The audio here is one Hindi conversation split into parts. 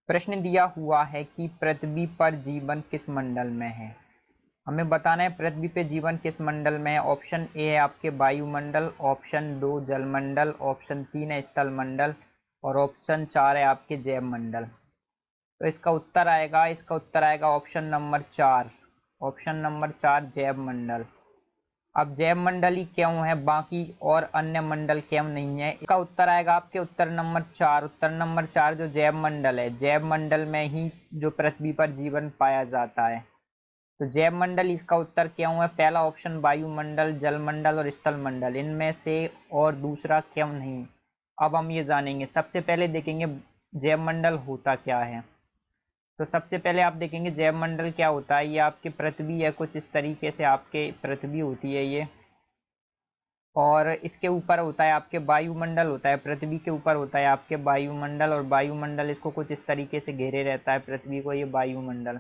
प्रश्न दिया हुआ है कि पृथ्वी पर जीवन किस मंडल में है। हमें बताना है पृथ्वी पे जीवन किस मंडल में है। ऑप्शन ए है आपके वायुमंडल, ऑप्शन 2 जलमंडल, ऑप्शन 3 है स्थल मंडल और ऑप्शन 4 है आपके जैव मंडल। तो इसका उत्तर आएगा ऑप्शन नंबर 4। ऑप्शन नंबर 4 जैव मंडल। अब जैव मंडल ही क्यों है, बाकी और अन्य मंडल क्यों नहीं है? इसका उत्तर आएगा आपके उत्तर नंबर 4। उत्तर नंबर 4 जो जैव मंडल है, जैव मंडल में ही जो पृथ्वी पर जीवन पाया जाता है। तो जैव मंडल इसका उत्तर क्यों है? पहला ऑप्शन वायुमंडल, जलमंडल और स्थल मंडल, इनमें से और दूसरा क्यों नहीं? अब हम ये जानेंगे। सबसे पहले देखेंगे जैव मंडल होता क्या है। तो सबसे पहले आप देखेंगे जैव मंडल क्या होता है। ये आपकी पृथ्वी है, कुछ इस तरीके से आपके पृथ्वी होती है ये, और इसके ऊपर होता है आपके वायुमंडल होता है। पृथ्वी के ऊपर होता है आपके वायुमंडल, और वायुमंडल इसको कुछ इस तरीके से घेरे रहता है पृथ्वी को, ये वायुमंडल।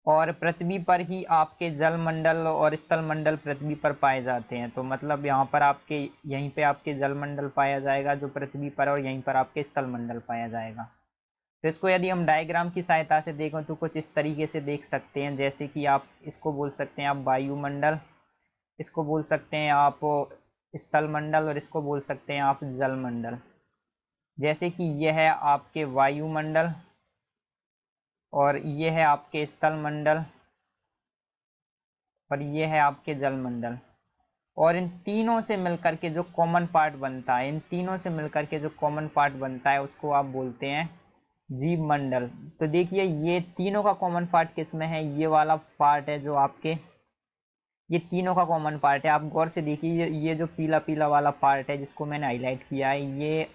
और पृथ्वी पर ही आपके जलमंडल और स्थल मंडल पृथ्वी पर पाए जाते हैं। तो मतलब यहाँ पर आपके यहीं पे आपके जलमंडल पाया जाएगा जो पृथ्वी पर, और यहीं पर आपके स्थल मंडल पाया जाएगा। तो इसको यदि हम डायग्राम की सहायता से देखें तो कुछ इस तरीके से देख सकते हैं। जैसे कि आप इसको बोल सकते हैं आप वायुमंडल, इसको बोल सकते हैं आप स्थल मंडल, और इसको बोल सकते हैं आप जलमंडल। जैसे कि यह है आपके वायुमंडल और ये है आपके स्थल मंडल और ये है आपके जलमंडल। और इन तीनों से मिलकर के जो कॉमन पार्ट बनता है, इन तीनों से मिलकर के जो कॉमन पार्ट बनता है उसको आप बोलते हैं जीव मंडल। तो देखिए ये तीनों का कॉमन पार्ट किस में है? ये वाला पार्ट है जो आपके, ये तीनों का कॉमन पार्ट है। आप गौर से देखिए ये जो पीला पीला वाला पार्ट है जिसको मैंने हाईलाइट किया है, ये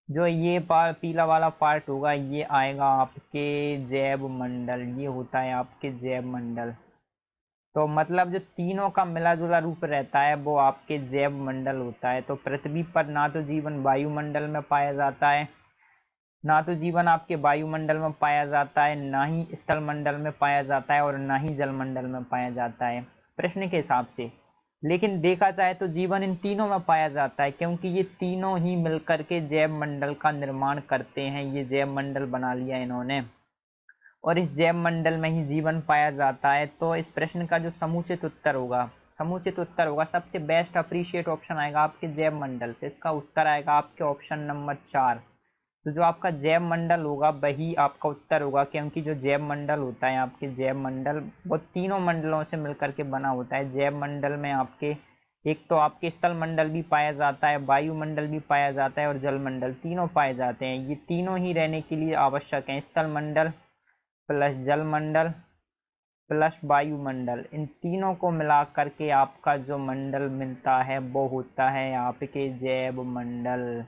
जो ये पीला वाला पार्ट होगा ये आएगा आपके जैव मंडल। ये होता है आपके जैव मंडल। तो मतलब जो तीनों का मिला जुला रूप रहता है वो आपके जैव मंडल होता है। तो पृथ्वी पर ना तो जीवन वायुमंडल में पाया जाता है, ना तो जीवन आपके वायुमंडल में पाया जाता है, ना ही स्थल मंडल में पाया जाता है, और ना ही जलमंडल में पाया जाता है प्रश्न के हिसाब से। लेकिन देखा जाए तो जीवन इन तीनों में पाया जाता है, क्योंकि ये तीनों ही मिलकर के जैव मंडल का निर्माण करते हैं। ये जैव मंडल बना लिया इन्होंने, और इस जैव मंडल में ही जीवन पाया जाता है। तो इस प्रश्न का जो समुचित उत्तर होगा सबसे बेस्ट अप्रिशिएट ऑप्शन आएगा आपके जैव मंडल। तो इसका उत्तर आएगा आपके ऑप्शन नंबर 4। तो जो आपका जैव मंडल होगा वही आपका उत्तर होगा, क्योंकि जो जैव मंडल होता है आपके जैव मंडल वो तीनों मंडलों से मिलकर के बना होता है। जैव मंडल में आपके एक तो आपके स्थल मंडल भी पाया जाता है, वायुमंडल भी पाया जाता है, और जलमंडल, तीनों पाए जाते हैं। ये तीनों ही रहने के लिए आवश्यक हैं। स्थल मंडल प्लस जलमंडल प्लस वायुमंडल, इन तीनों को मिला करके आपका जो मंडल मिलता है वो होता है आपके जैव मंडल।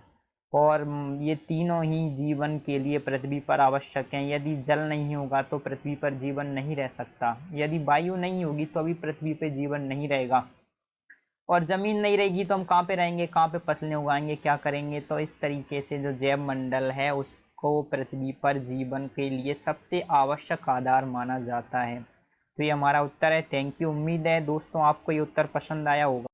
और ये तीनों ही जीवन के लिए पृथ्वी पर आवश्यक हैं। यदि जल नहीं होगा तो पृथ्वी पर जीवन नहीं रह सकता, यदि वायु नहीं होगी तो अभी पृथ्वी पर जीवन नहीं रहेगा, और जमीन नहीं रहेगी तो हम कहाँ पे रहेंगे, कहाँ पे फसलें उगाएंगे, क्या करेंगे? तो इस तरीके से जो जैव मंडल है उसको पृथ्वी पर जीवन के लिए सबसे आवश्यक आधार माना जाता है। तो ये हमारा उत्तर है। Thank you. उम्मीद है दोस्तों आपको ये उत्तर पसंद आया होगा।